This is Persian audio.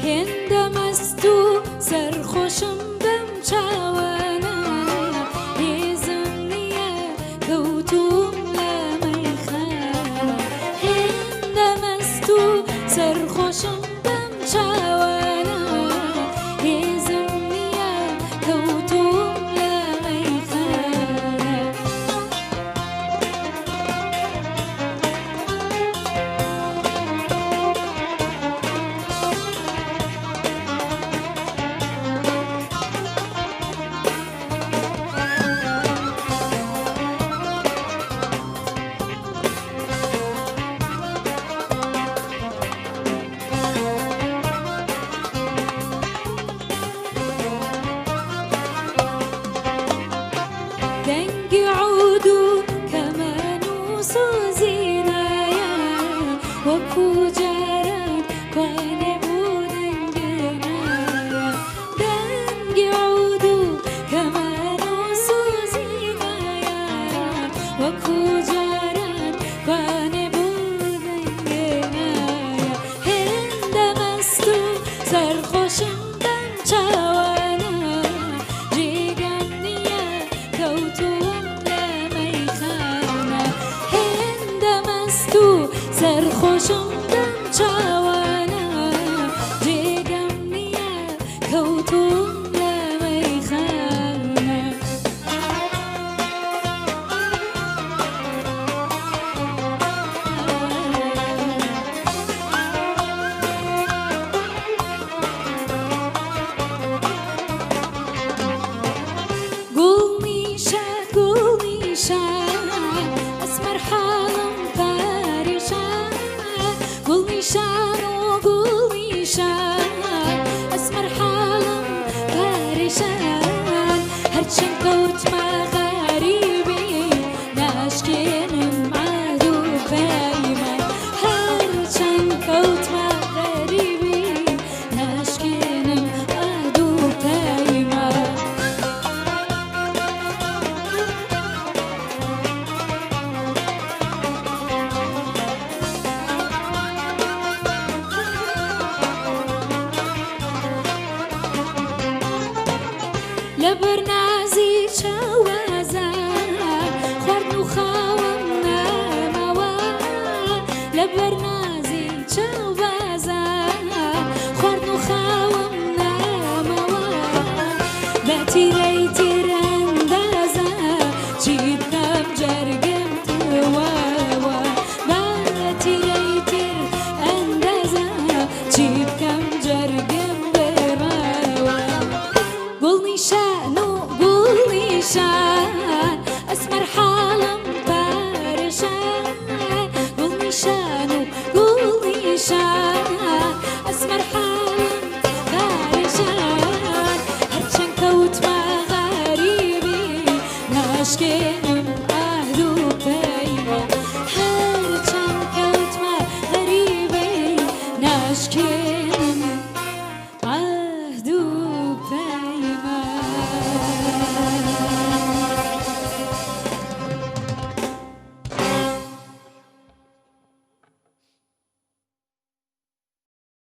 هندمستو سرخوشم بم چاوانا هێزمنیە کەوتوم لە مەیخانە هێندەمەستو سەرخۆشم بەم چاوانە هێزمنیە کەوتوم لە مەیخانە دەنگی عود و کەمان و سۆزینایە وەکو جاران کوانێ بوو دەنگێنایە دەنگی عود و کەمان و سۆزینایە وەکو جاران کوانێ بوو دەنگێنایە هێندەمەست و سەرخۆشم بەم چاوانە جێگەم نییە کەوتوم لە مەیخانە هێندەمەست و سەرخۆشم بەم چاوانە جێگەم نییە کەوتوم لە مەیخانە گوڵمیشان ئەسمەر حاڵم پەریشان گوڵمیشان و گوڵمیشان ئەسمەر حاڵم پەریشان هەرچەند کەوتمە غەریبی ناشکێنم عاد و پەیمان هەرچەند کەوتمە غەریبی ناشکێنم عاد و پەیمان لە بەرنا